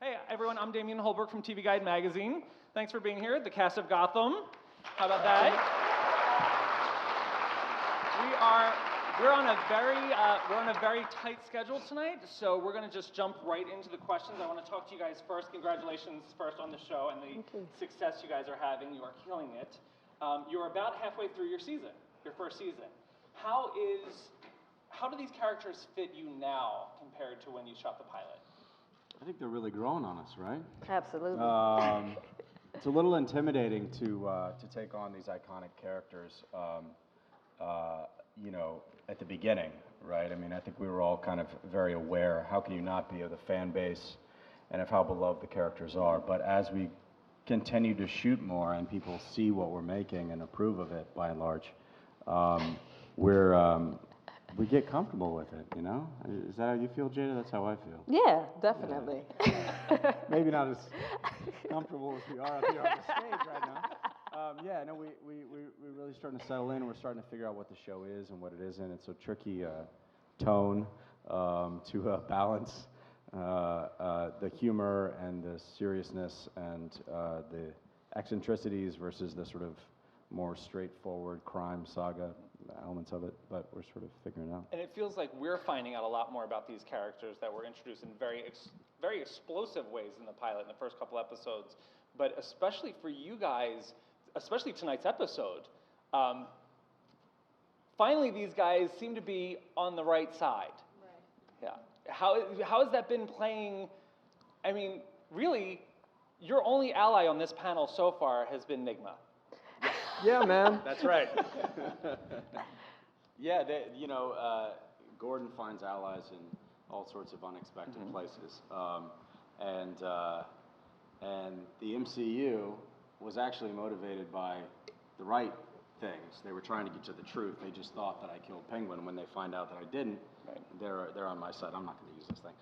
Hey everyone, I'm Damian Holbrook from TV Guide Magazine. Thanks for being here, the cast of Gotham. How about that? We're on a very tight schedule tonight, so we're going to just jump right into the questions. I want to talk to you guys first. Congratulations first on the show and the success you guys are having. You are killing it. You're about halfway through your first season. How do these characters fit you now compared to when you shot the pilot? I think they're really growing on us, right? Absolutely. It's a little intimidating to take on these iconic characters, you know, at the beginning, right? I mean, I think we were all kind of very aware, how can you not be, of the fan base and of how beloved the characters are. But as we continue to shoot more and people see what we're making and approve of it, by and large, we get comfortable with it, you know? Is that how you feel, Jada? That's how I feel. Yeah, definitely. Yeah. Maybe not as comfortable as we are up here on the stage right now. Yeah, no, we're really starting to settle in, and we're starting to figure out what the show is and what it isn't. It's a tricky tone to balance the humor and the seriousness and the eccentricities versus the sort of more straightforward crime saga elements of it, but we're sort of figuring it out. And it feels like we're finding out a lot more about these characters that were introduced in very explosive ways in the pilot in the first couple episodes, but especially for you guys, especially tonight's episode, finally these guys seem to be on the right side. Right. Yeah. How has that been playing? I mean, really, your only ally on this panel so far has been Nigma. Yeah, man. That's right. Yeah, you know, Gordon finds allies in all sorts of unexpected places, and the MCU was actually motivated by the right things. They were trying to get to the truth. They just thought that I killed Penguin. When they find out that I didn't, they're on my side. I'm not going to use this thing.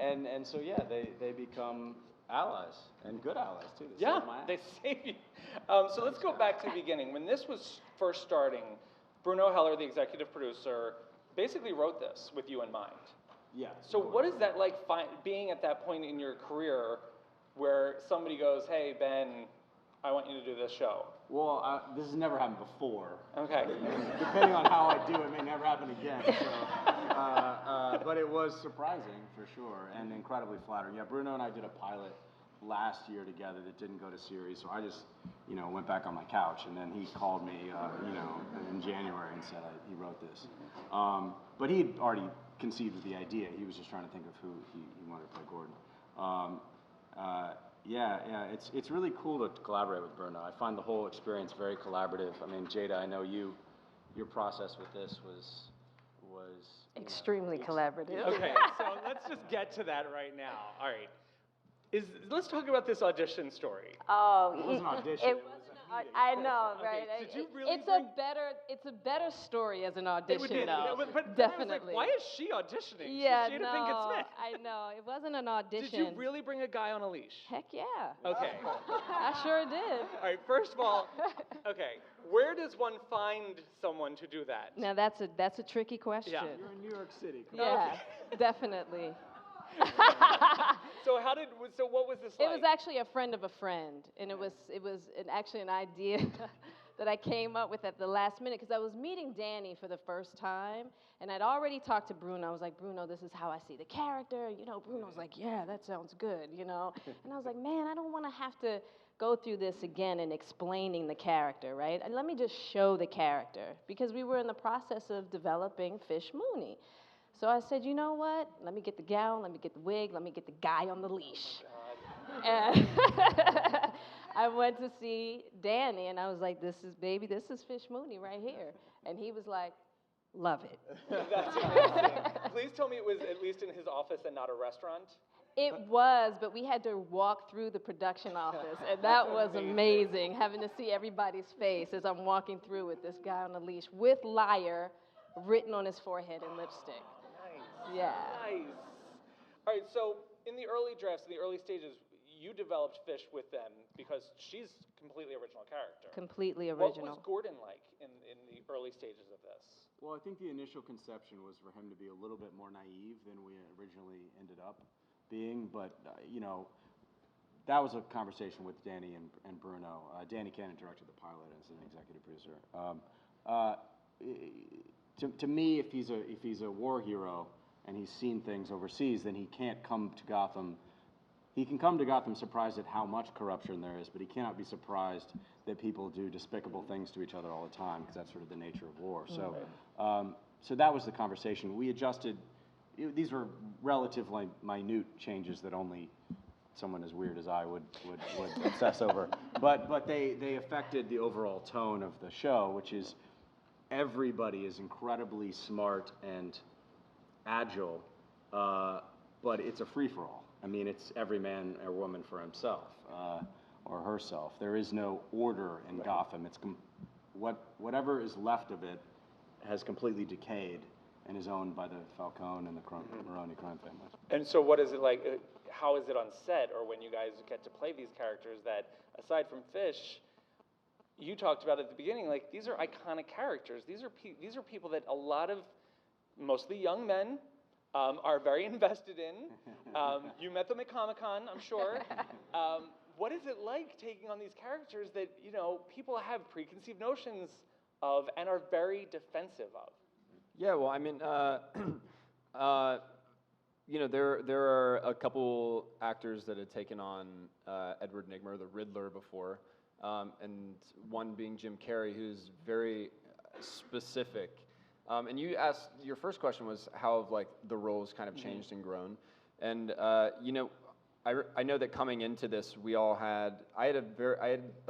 And so yeah, they become allies, and good allies too. They save you. So let's go back to the beginning. When this was first starting, Bruno Heller, the executive producer, basically wrote this with you in mind. Yeah. So what is that like, being at that point in your career where somebody goes, hey, Ben, I want you to do this show? Well, this has never happened before. Okay. Depending on how I do, it may never happen again. So, but it was surprising, for sure, and incredibly flattering. Yeah, Bruno and I did a pilot last year together that didn't go to series, so I just, you know, went back on my couch, and then he called me, you know, in January and said he wrote this. But he had already conceived of the idea. He was just trying to think of who he wanted to play Gordon. Yeah, it's really cool to collaborate with Bruno. I find the whole experience very collaborative. I mean, Jada, I know your process with this was extremely collaborative. Okay, so let's just get to that right now. All right. Let's talk about this audition story. Oh, it was an audition. I know, right? Okay. Did you really it's a better story as an audition, though. But definitely. Like, why is she auditioning? Yeah, Jada Pinkett Smith. I know. It wasn't an audition. Did you really bring a guy on a leash? Heck yeah. Okay. I sure did. All right. First of all, okay. Where does one find someone to do that? Now that's a tricky question. Yeah. You're in New York City. Yeah, definitely. So what was this like? It was actually a friend of a friend, and it was actually an idea that I came up with at the last minute, because I was meeting Danny for the first time, and I'd already talked to Bruno. I was like, Bruno, this is how I see the character. You know, Bruno's like, yeah, that sounds good, you know. And I was like, man, I don't want to have to go through this again and explaining the character, right? And let me just show the character, because we were in the process of developing Fish Mooney. So I said, you know what? Let me get the gown, let me get the wig, let me get the guy on the leash. And I went to see Danny, and I was like, this is Fish Mooney right here. And he was like, love it. That's amazing. Please tell me it was at least in his office and not a restaurant? It was, but we had to walk through the production office, and that was amazing, having to see everybody's face as I'm walking through with this guy on the leash with liar written on his forehead in lipstick. Yeah. Nice. All right, so in the early drafts, in the early stages, you developed Fish with them because she's completely original character. Completely original. What was Gordon like in the early stages of this? Well, I think the initial conception was for him to be a little bit more naive than we originally ended up. being, but that was a conversation with Danny and Bruno. Danny Cannon directed the pilot as an executive producer. To me, if he's a war hero and he's seen things overseas, then he can't come to Gotham. He can come to Gotham surprised at how much corruption there is, but he cannot be surprised that people do despicable things to each other all the time, because that's sort of the nature of war. So, so that was the conversation. We adjusted. These were relatively minute changes that only someone as weird as I would obsess over. But they affected the overall tone of the show, which is everybody is incredibly smart and agile, but it's a free-for-all. I mean, it's every man or woman for himself or herself. There is no order in Gotham. It's whatever is left of it has completely decayed and is owned by the Falcone and the Maroni crime families. And so what is it like, how is it on set, or when you guys get to play these characters that, aside from Fish, you talked about at the beginning, like, these are iconic characters. These are people that a lot of, mostly young men, are very invested in. You met them at Comic-Con, I'm sure. What is it like taking on these characters that, people have preconceived notions of and are very defensive of? Yeah, well, I mean, there are a couple actors that had taken on Edward Nygma, the Riddler, before, and one being Jim Carrey, who's very specific. And you asked, your first question was how have, like, the roles kind of changed and grown. And, I know that coming into this, I had a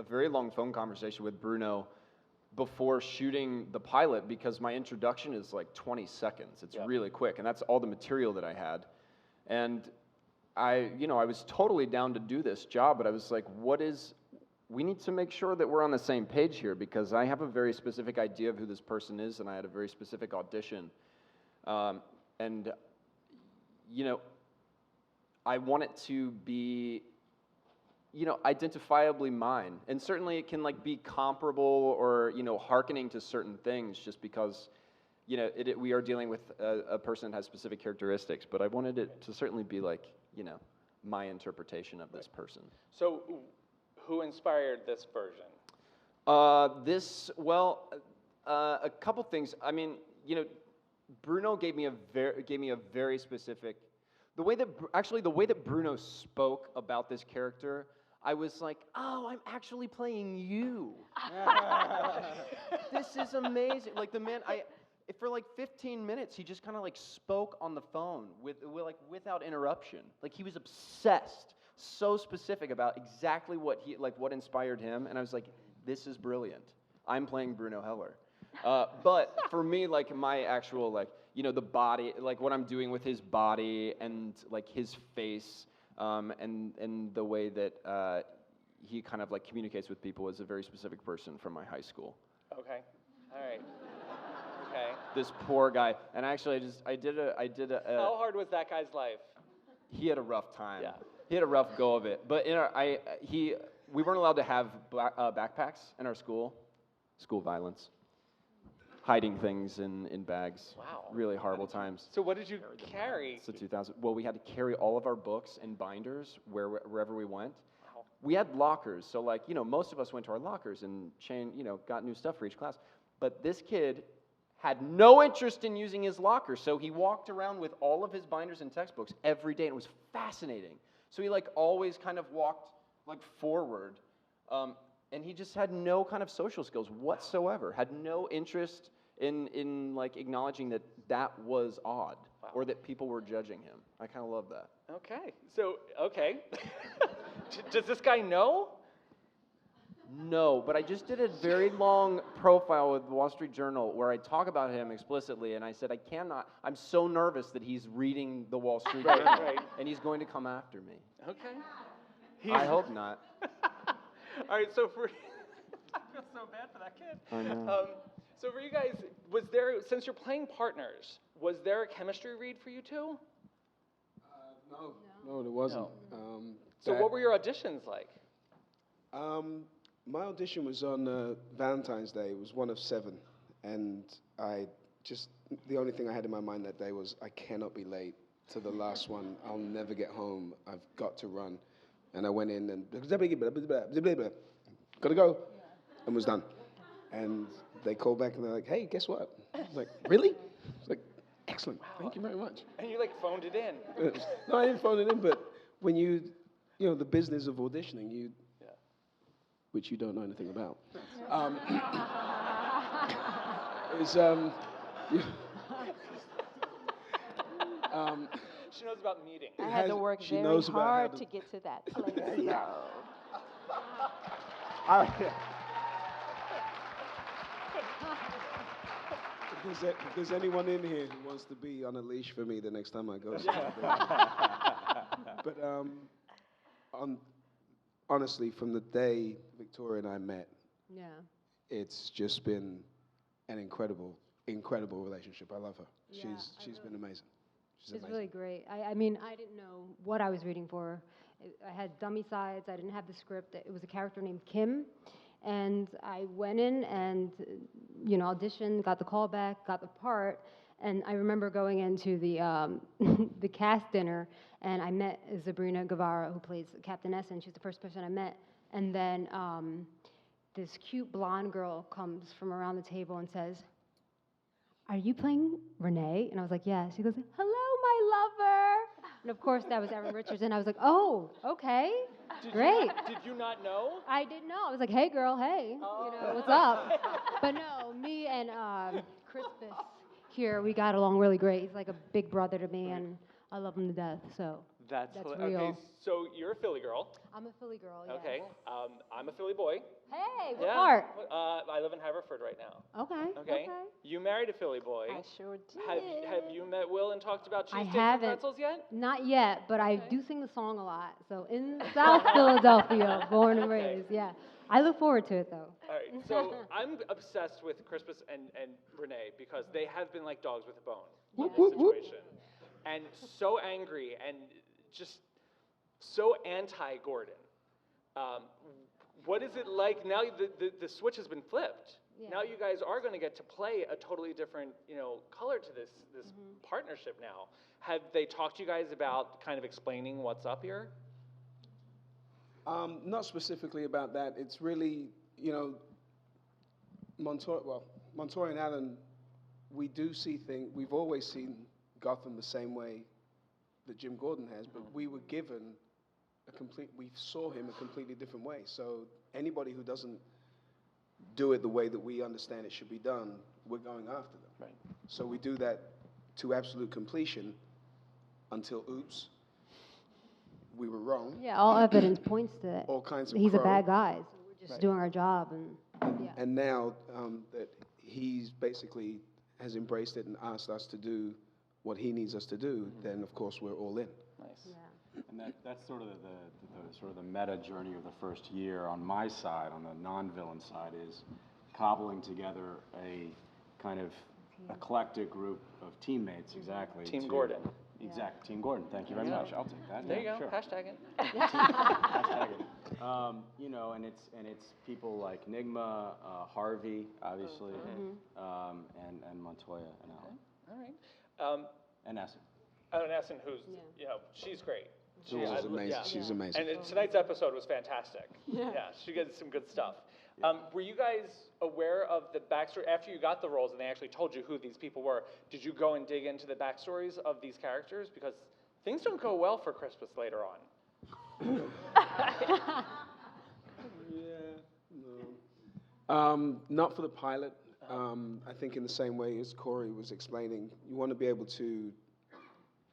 very long phone conversation with Bruno before shooting the pilot, because my introduction is like 20 seconds. It's really quick, and that's all the material that I had. And I was totally down to do this job, but I was like, we need to make sure that we're on the same page here, because I have a very specific idea of who this person is, and I had a very specific audition. I want it to be, identifiably mine. And certainly it can, like, be comparable or, hearkening to certain things, just because, we are dealing with a person that has specific characteristics. But I wanted it to certainly be, like, my interpretation of this person. So, who inspired this version? A couple things. I mean, Bruno gave me a very specific. The way that Bruno spoke about this character, I was like, oh, I'm actually playing you. This is amazing. Like, the man, for like 15 minutes, he just kind of like spoke on the phone without interruption. Like, he was obsessed, so specific about exactly what inspired him, and I was like, this is brilliant. I'm playing Bruno Heller. But for me, like, my actual, like, the body, like what I'm doing with his body and like his face, and the way that he kind of like communicates with people is a very specific person from my high school. Okay, all right. Okay. This poor guy, and actually, I did a. How hard was that guy's life? He had a rough time. Yeah. He had a rough go of it. But we weren't allowed to have backpacks in our school. School violence. Hiding things in bags. Wow. Really horrible times. So what did you carry? So 2000. Well, we had to carry all of our books in binders wherever we went. Wow. We had lockers, so like, most of us went to our lockers and got new stuff for each class. But this kid had no interest in using his locker, so he walked around with all of his binders and textbooks every day, and it was fascinating. So he like always kind of walked like forward, and he just had no kind of social skills whatsoever. Had no interest in like acknowledging that was odd. Wow. Or that people were judging him. I kind of love that. Okay. So, okay. Does this guy know? No, but I just did a very long profile with the Wall Street Journal where I talk about him explicitly, and I said, I'm so nervous that he's reading the Wall Street Journal, right. And he's going to come after me. Okay. I hope not. All right, so I feel so bad for that kid. I know. So for you guys, since you're playing partners, was there a chemistry read for you two? No, there wasn't. No. So what were your auditions like? My audition was on Valentine's Day. It was one of 7, and the only thing I had in my mind that day was I cannot be late. to the last one. I'll never get home. I've got to run. And I went in and gotta go, and was done. And they called back and they're like, hey, guess what? I was like, really? I was like, excellent, thank you very much. And you like phoned it in. No, I didn't phone it in, but when you know, the business of auditioning, which you don't know anything about, is, she knows about meetings. I had to work she very knows about how hard to- to get to that place. So. If there's anyone in here who wants to be on a leash for me the next time I go somewhere. But honestly, from the day Victoria and I met, it's just been an incredible relationship. I love her. Yeah, She's been amazing. She's It's amazing. really great. I mean, I didn't know what I was reading for. I had dummy sides. I didn't have the script. It was a character named Kim. And I went in and, auditioned, got the call back, got the part. And I remember going into the the cast dinner, and I met Zabryna Guevara, who plays Captain Essen. She's the first person I met. And then this cute blonde girl comes from around the table and says, "Are you playing Renee?" And I was like, "Yes." She goes, "Hello, my lover." And of course, that was Evan Richards. And I was like, "Oh, okay, great." Did you not know? I didn't know. I was like, "Hey, girl, hey, what's up?" But no, me and Crispus here, we got along really great. He's like a big brother to me, and I love him to death. So that's real. Okay, so you're a Philly girl. I'm a Philly girl. Yes. Okay. I'm a Philly boy. Hey, what part? I live in Haverford right now. Okay. Okay. You married a Philly boy. I sure did. Have you met Will and talked about I cheesesteaks and haven't. pretzels yet? Not yet, but I do sing the song a lot. So in South Philadelphia, born and raised. Yeah. I look forward to it, though. All right. So I'm obsessed with Crispus and Renee because they have been like dogs with a bone in this situation. And so angry and just so anti-Gordon. What is it like now? The switch has been flipped. Yeah. Now you guys are going to get to play a totally different, color to this partnership now. Have they talked to you guys about kind of explaining what's up here? Not specifically about that. It's really, Montoya and Allen, we do see things. We've always seen Gotham the same way that Jim Gordon has, but we were given we saw him a completely different way. So anybody who doesn't do it the way that we understand it should be done, we're going after them. Right. So we do that to absolute completion until, oops, we were wrong. Yeah, all evidence points to it. All kinds of He's a crow. bad guy, so we're just doing our job. And now that he's basically has embraced it and asked us to do what he needs us to do, then of course we're all in. Nice. Yeah. And that's sort of the meta journey of the first year on my side, on the non-villain side, is cobbling together a kind of eclectic group of teammates, exactly. Team Gordon. Exactly, Team Gordon. Thank you very much. I'll take that. There you go. Sure. Hashtag it. Hashtag it. And it's people like Nigma, Harvey, obviously, and Montoya and Allen. All right. And Essen. And Essen, who's, she's great. She's amazing. Yeah. She's amazing. And tonight's episode was fantastic. Yeah, she did some good stuff. Were you guys aware of the backstory after you got the roles and they actually told you who these people were? Did you go and dig into the backstories of these characters? Because things don't go well for Crispus later on. Not for the pilot. I think in the same way as Cory was explaining, you want to be able to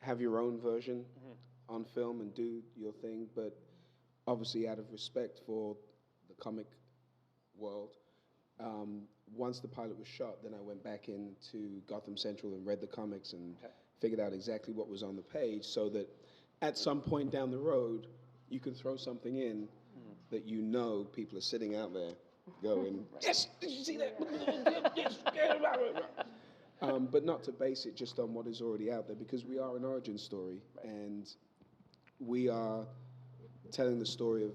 have your own version on film and do your thing, but obviously out of respect for the comic world, once the pilot was shot, then I went back into Gotham Central and read the comics and figured out exactly what was on the page so that at some point down the road, you can throw something in that people are sitting out there going, yes, did you see that? Yes, but not to base it just on what is already out there, because we are an origin story, and we are telling the story of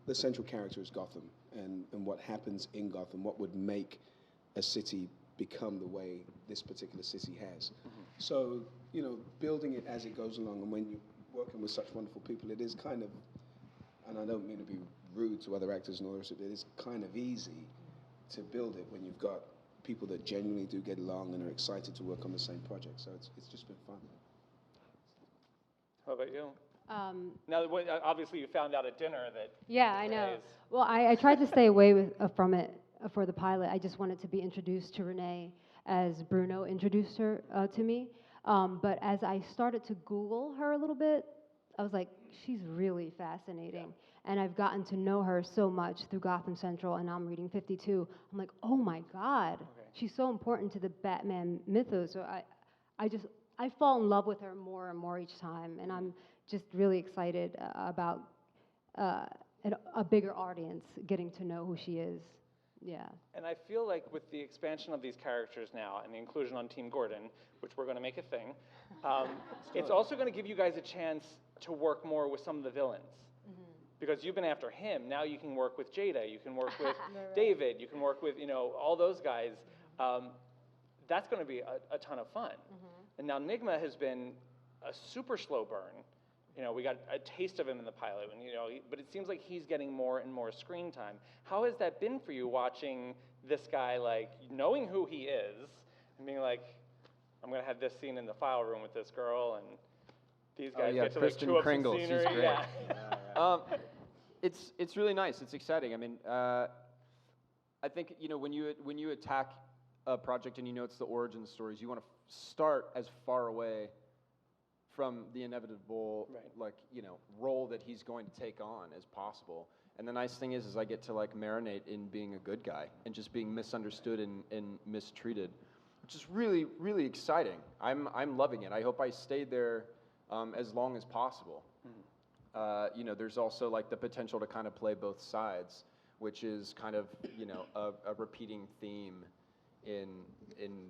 the central character is Gotham, and what happens in Gotham, what would make a city become the way this particular city has. So you know, building it as it goes along, and when you're working with such wonderful people, it is kind of, and I don't mean to be rude to other actors and all the rest of it, it's kind of easy to build it when you've got people that genuinely do get along and are excited to work on the same project. So it's just been fun. How about you? Now, obviously, you found out at dinner that. Yeah, I know. Renee is- Well, I tried to stay away from it for the pilot. I just wanted to be introduced to Renee as Bruno introduced her to me. But as I started to Google her a little bit, I was like, she's really fascinating. Yeah. And I've gotten to know her so much through Gotham Central, and now I'm reading 52. I'm like, oh my God, she's so important to the Batman mythos. So I fall in love with her more and more each time, and I'm just really excited about a bigger audience getting to know who she is. Yeah. And I feel like with the expansion of these characters now and the inclusion on Team Gordon, which we're going to make a thing, it's also going to give you guys a chance to work more with some of the villains. Because you've been after him, now you can work with Jada, you can work with David, you can work with, you know, all those guys. That's going to be a ton of fun. And now Nigma has been a super slow burn. You know, we got a taste of him in the pilot, and, you know, but it seems like he's getting more and more screen time. How has that been for you, watching this guy, like, knowing who he is, and being like, I'm going to have this scene in the file room with this girl, and these guys get to, like, chew up some scenery? She's great. It's really nice. It's exciting. I mean, I think, you know, when you attack a project and you know it's the origin stories, you want to start as far away from the inevitable, like, you know, role that he's going to take on as possible. And the nice thing is I get to, like, marinate in being a good guy and just being misunderstood and mistreated, which is really, really exciting. I'm loving it. I hope I stayed there as long as possible. You know, there's also, like, the potential to kind of play both sides, which is kind of, you know, a repeating theme in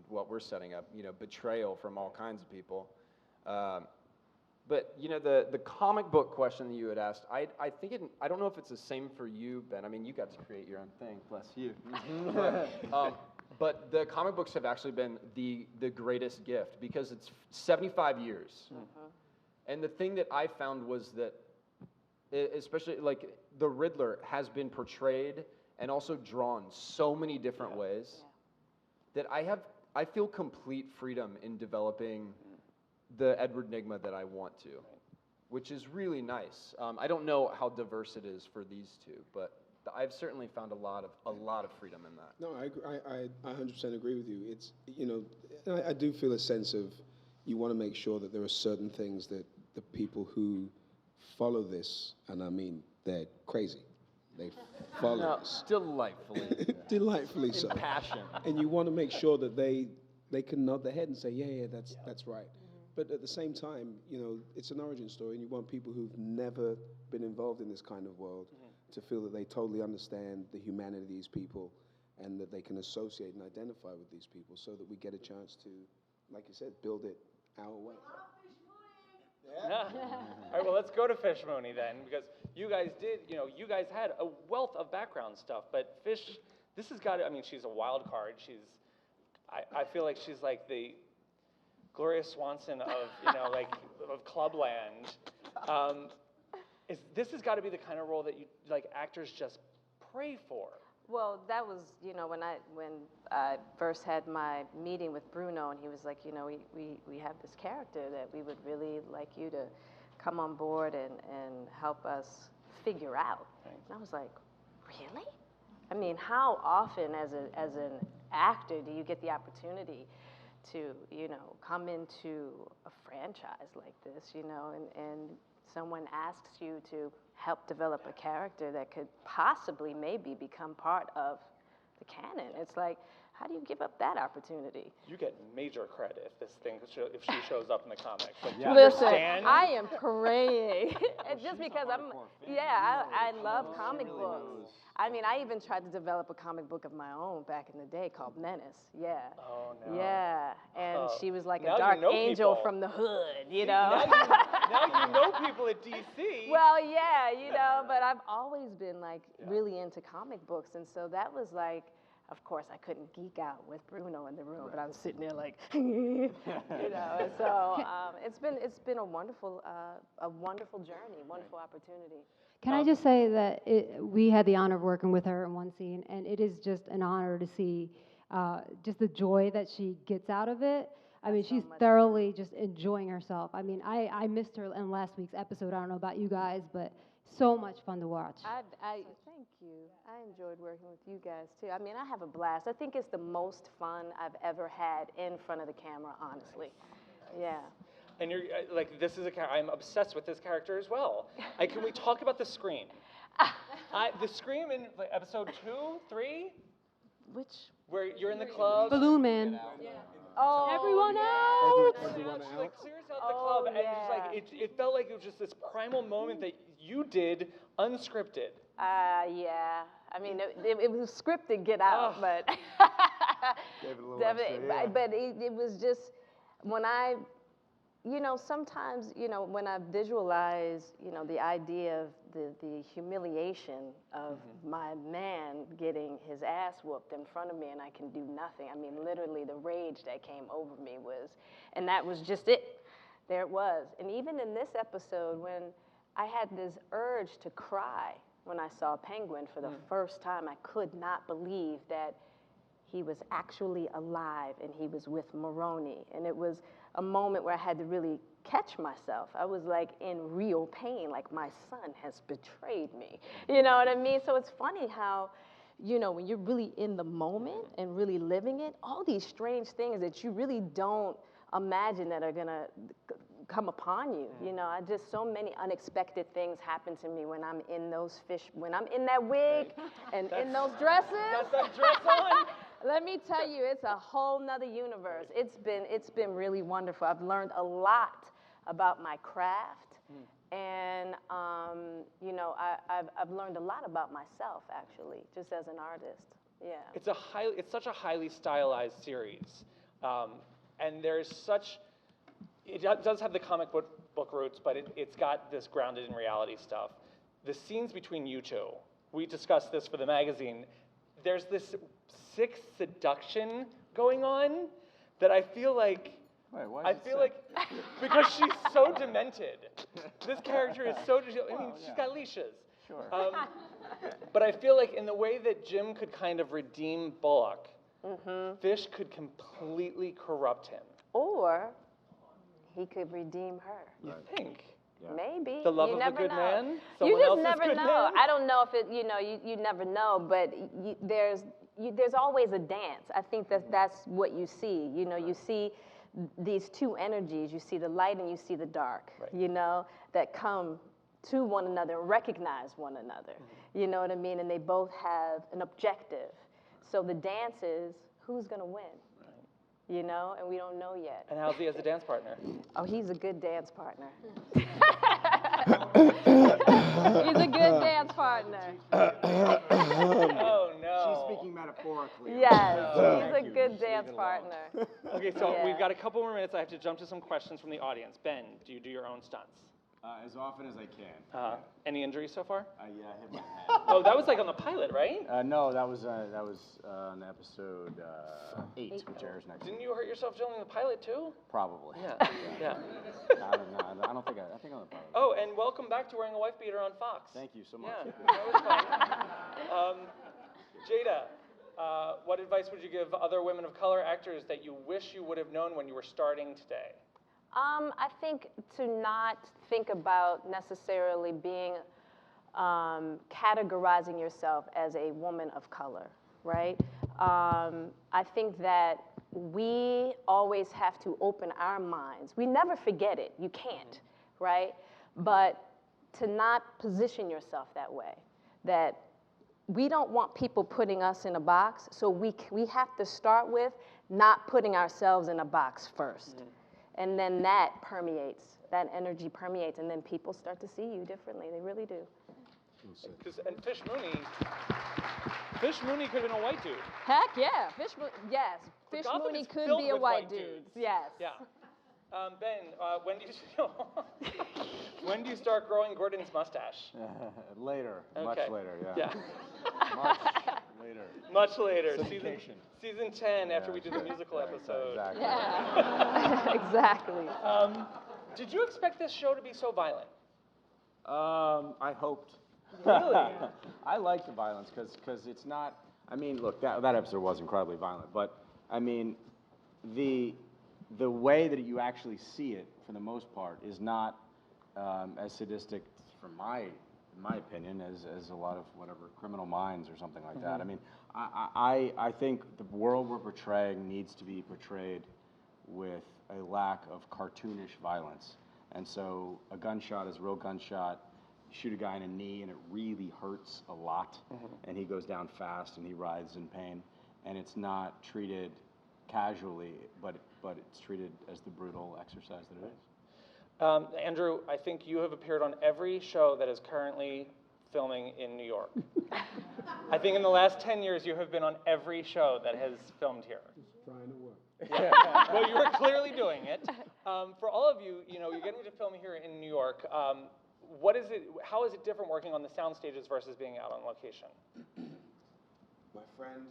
what we're setting up. You know, betrayal from all kinds of people. But, you know, the comic book question that you had asked, I think I don't know if it's the same for you, Ben. I mean, you got to create your own thing, bless you. But the comic books have actually been the greatest gift because it's 75 years. And the thing that I found was that, especially, like, the Riddler has been portrayed and also drawn so many different ways that I feel complete freedom in developing the Edward Nigma that I want to, which is really nice. I don't know how diverse it is for these two, but I've certainly found a lot of freedom in that. No, I 100% agree with you. It's, you know, I do feel a sense of, you want to make sure that there are certain things that the people who follow this, and I mean, they're crazy. They follow this. Delightfully. Delightfully so. Passion. And you want to make sure that they can nod their head and say, yeah, that's right. But at the same time, you know, it's an origin story, and you want people who've never been involved in this kind of world to feel that they totally understand the humanity of these people and that they can associate and identify with these people, so that we get a chance to, like you said, build it our way. All right, well, let's go to Fish Mooney then, because you guys had a wealth of background stuff, but Fish, this has got to, I mean, she's a wild card. I feel like she's like the Gloria Swanson of, you know, like, of Clubland. This has got to be the kind of role that you, like, actors just pray for. Well, that was, you know, when I first had my meeting with Bruno, and he was like, you know, we have this character that we would really like you to come on board and help us figure out. And I was like, really? I mean, how often as an actor do you get the opportunity to, you know, come into a franchise like this, you know, and someone asks you to help develop a character that could possibly maybe become part of the canon. It's like, how do you give up that opportunity? You get major credit if this thing, if she shows up in the comics. Like, do you Listen, understand? I am praying. And just because I love comic books. I mean, I even tried to develop a comic book of my own back in the day called Menace. Yeah. Oh, no. Yeah. And she was like Now a dark you know angel people. from the hood, you See, know? Now you know people at DC. Well, yeah, you know, but I've always been, like, really into comic books. And so that was like, of course, I couldn't geek out with Bruno in the room, but I was sitting there like, you know. And so it's been a wonderful journey, wonderful opportunity. Can I just say that we had the honor of working with her in one scene, and it is just an honor to see just the joy that she gets out of it. I mean, she's thoroughly just enjoying herself. I mean, I missed her in last week's episode. I don't know about you guys, but so much fun to watch. Thank you. I enjoyed working with you guys too. I mean, I have a blast. I think it's the most fun I've ever had in front of the camera, honestly. Yeah. And you're like, this is I'm obsessed with this character as well. Can we talk about the scream? The scream in like, episode 2, 3? Which? Where you're in the club. Balloon Man. Yeah. Oh, Everyone yeah. Everyone out. Like, seriously, at the club, and just like it felt like it was just this primal moment that you did unscripted. Yeah. I mean, it was scripted, Get Out, but Gave it a little definitely. extra, yeah. But it was just when I, you know, sometimes, you know, when I visualize, you know, the idea of the humiliation of my man getting his ass whooped in front of me and I can do nothing. I mean, literally the rage that came over me and that was just it. There it was. And even in this episode, when I had this urge to cry when I saw Penguin for the first time, I could not believe that he was actually alive and he was with Maroni. And it was a moment where I had to really catch myself. I was like in real pain, like my son has betrayed me. You know what I mean? So it's funny how, you know, when you're really in the moment and really living it, all these strange things that you really don't imagine that are gonna come upon you. You know, so many unexpected things happen to me when I'm in when I'm in that wig and in those dresses. That's that dress on. Let me tell you, it's a whole nother universe. It's been really wonderful. I've learned a lot about my craft, and you know, I've learned a lot about myself actually, just as an artist. Yeah. It's such a highly stylized series, and there's such. It does have the comic book roots, but it's got this grounded in reality stuff. The scenes between you two, we discussed this for the magazine. There's this sick seduction going on that I feel like. Wait, why I is it feel sick? like because she's so demented. This character is so. I mean, she's got leashes. Sure. But I feel like in the way that Jim could kind of redeem Bullock, Fish could completely corrupt him. Or he could redeem her. You think? Yeah. Maybe. The love you of never a good know. man? You Someone just else's never good know. man? I don't know if it, you know, you never know, but there's always a dance. I think that's what you see. You know, you see these two energies. You see the light and you see the dark, you know, that come to one another and recognize one another. You know what I mean? And they both have an objective. So the dance is who's going to win? You know, and we don't know yet. And how's he as a dance partner? Oh, he's a good dance partner. He's a good dance partner. Oh, no. She's speaking metaphorically. Yes, Thank he's a you. good Just leave dance it alone. partner. Okay, so Yeah. we've got a couple more minutes. I have to jump to some questions from the audience. Ben, do you do your own stunts? As often as I can. Any injuries so far? Yeah, I hit my head. Oh, that was like on the pilot, right? No, that was on episode 8, which airs next Didn't week. you hurt yourself filming the pilot too? Probably. Yeah, yeah. I don't know. I don't think I think on the pilot. Oh, and welcome back to wearing a wife beater on Fox. Thank you so much. Yeah, that was fun. Jada, what advice would you give other women of color actors that you wish you would have known when you were starting today? I think to not think about necessarily being categorizing yourself as a woman of color, right? I think that we always have to open our minds. We never forget it. You can't, right? But to not position yourself that way, that we don't want people putting us in a box, so we have to start with not putting ourselves in a box first. And then that permeates, that energy permeates, and then people start to see you differently. They really do. And Fish Mooney could have been a white dude. Heck yeah, yes. Fish Gotham Mooney is could filled be a with white white dude. dudes. Yes. Yeah. Ben, when do you start growing Gordon's mustache? Later, much Okay. later, yeah. Yeah. Much later. later. Much later. Syndication. Season 10 after we do the musical episode. Exactly. Yeah. Exactly. Did you expect this show to be so violent? I hoped. Really? I like the violence because it's not. I mean, look, that episode was incredibly violent, but I mean, the way that you actually see it, for the most part, is not as sadistic, in my opinion, as a lot of whatever Criminal Minds or something like that. I mean, I think the world we're portraying needs to be portrayed with a lack of cartoonish violence. And so a gunshot is a real gunshot. You shoot a guy in a knee and it really hurts a lot, and he goes down fast and he writhes in pain. And it's not treated casually, but it's treated as the brutal exercise that it is. Andrew, I think you have appeared on every show that is currently filming in New York. I think in the last 10 years you have been on every show that has filmed here. Just trying to work. Well, you were clearly doing it. For all of you, you're getting to film here in New York. What is it? How is it different working on the sound stages versus being out on location? My friend,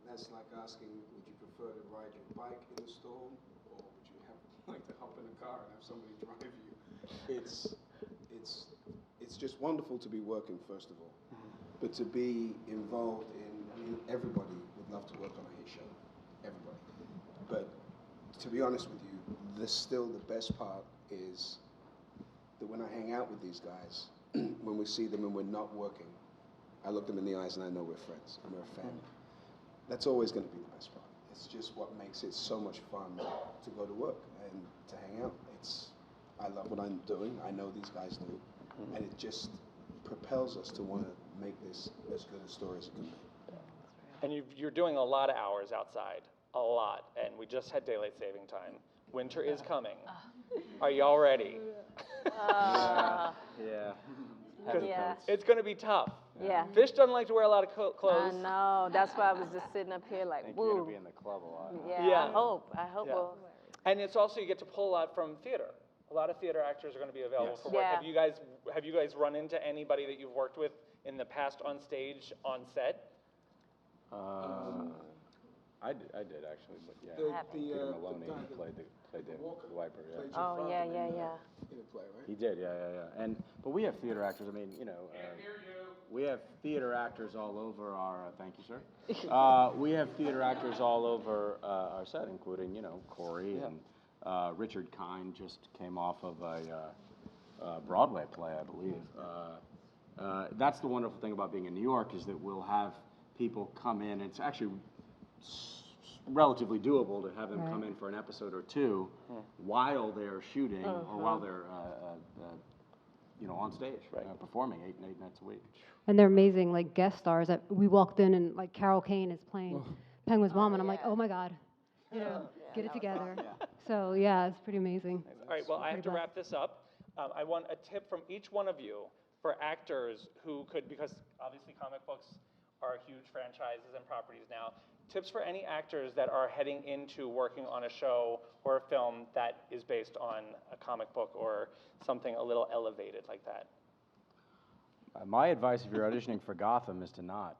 that's like asking, would you prefer to ride your bike in the storm, or would you like to hop in a car and have somebody drive you? It's just wonderful to be working, first of all, but to be involved in. I mean, everybody would love to work on a hit show, everybody. But to be honest with you, still the best part is that when I hang out with these guys, when we see them and we're not working, I look them in the eyes and I know we're friends and we're a family. That's always going to be the best part. It's just what makes it so much fun to go to work and to hang out. I love what I'm doing. I know these guys do. And it just propels us to want to make this as good a story as it can be. And you're doing a lot of hours outside, a lot. And we just had daylight saving time. Winter is coming. Are y'all ready? Yeah. Yeah. It's going to be tough. Yeah. Fish doesn't like to wear a lot of clothes. I know. That's why I was just sitting up here I like, think you're woo. gonna be in the club a lot. Yeah, Yeah. I hope. I hope Yeah. we'll. And it's also, you get to pull a lot from theater. A lot of theater actors are going to be available Yes. for work. Yeah. Have you guys run into anybody that you've worked with in the past on stage, on set? I did actually, but yeah. The Peter Maloney guy who played the Walker Viper, yeah. played your Oh, father yeah, in yeah, the- yeah. In the play, right? He did, yeah. But we have theater actors. I mean, we have theater actors all over our. Thank you, sir. We have theater actors all over our set, including Cory and Richard Kind just came off of a Broadway play, I believe. That's the wonderful thing about being in New York is that we'll have people come in. It's actually relatively doable to have them come in for an episode or two while they're shooting or while they're on stage, performing eight nights a week. And they're amazing, like guest stars. We walked in and like Carol Kane is playing Penguin's mom, and I'm like, oh my God, get it together. So yeah, it's pretty amazing. All right, well, I have to wrap this up. I want a tip from each one of you for actors who could, because obviously comic books are huge franchises and properties now, tips for any actors that are heading into working on a show or a film that is based on a comic book or something a little elevated like that. My advice if you're auditioning for Gotham is to not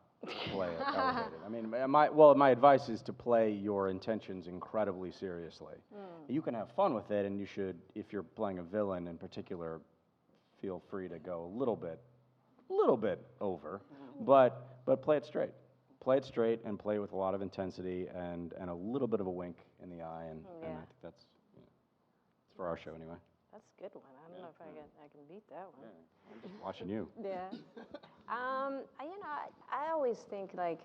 play it elevated. I mean, my advice is to play your intentions incredibly seriously. You can have fun with it, and you should, if you're playing a villain in particular, feel free to go a little bit over, but play it straight. Play it straight and play with a lot of intensity and a little bit of a wink in the eye, and I think that's it's for our show anyway. That's a good one. I don't know if I can beat that one. Yeah, I'm just watching you. Yeah. I always think like,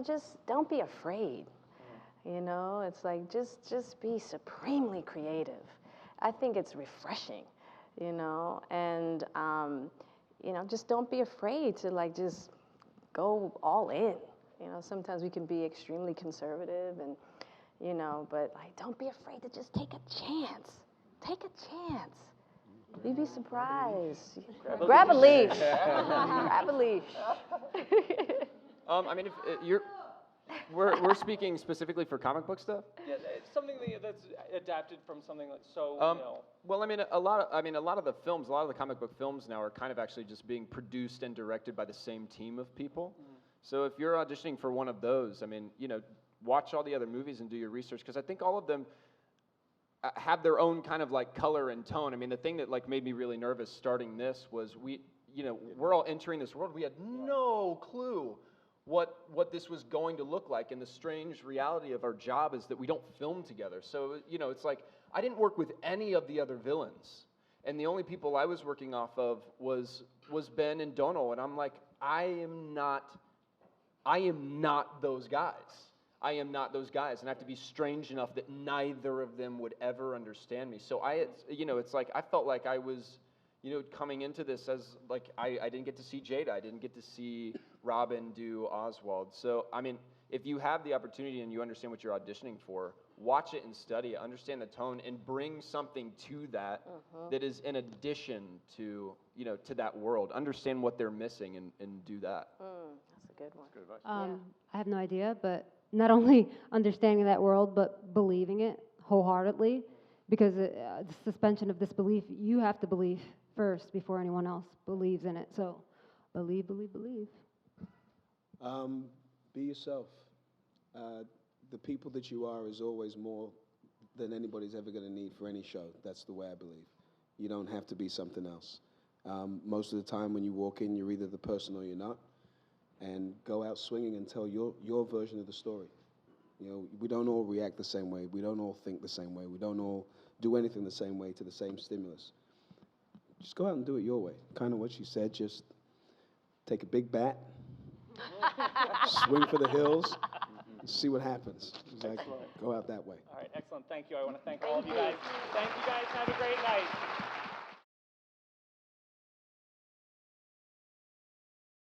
just don't be afraid. It's like just be supremely creative. I think it's refreshing, and just don't be afraid to like just go all in. Sometimes we can be extremely conservative and, but like don't be afraid to just take a chance. Take a chance. You'd be surprised. Grab a leash. Grab a leash. I mean, if we're speaking specifically for comic book stuff. Yeah, it's something that's adapted from something like Well, I mean, a lot of the films, a lot of the comic book films now are kind of actually just being produced and directed by the same team of people. So if you're auditioning for one of those, I mean, you know, watch all the other movies and do your research, because I think all of them have their own kind of like color and tone. I mean, the thing that like made me really nervous starting this was we're all entering this world. We had no clue what this was going to look like, and the strange reality of our job is that we don't film together. So, you know, it's like I didn't work with any of the other villains, and the only people I was working off of was Ben and Donal, and I'm like, I am not those guys. I am not those guys, and I have to be strange enough that neither of them would ever understand me. So it's like I felt like I was, you know, coming into this as like I didn't get to see Jada, I didn't get to see Robin do Oswald. So I mean, if you have the opportunity and you understand what you're auditioning for, watch it and study it, understand the tone, and bring something to that that is in addition to, you know, to that world. Understand what they're missing and do that. That's a good one. Good advice. I have no idea, but not only understanding that world, but believing it wholeheartedly, because the suspension of disbelief, you have to believe first before anyone else believes in it. So believe, believe, believe. Be yourself. The people that you are is always more than anybody's ever going to need for any show. That's the way I believe. You don't have to be something else. Most of the time when you walk in, you're either the person or you're not. And go out swinging and tell your version of the story. You know, we don't all react the same way. We don't all think the same way. We don't all do anything the same way to the same stimulus. Just go out and do it your way. Kind of what she said, just take a big bat, swing for the hills, and see what happens. It's like, go out that way. All right, excellent. Thank you. I want to thank all of you guys. Thank you guys. Have a great night.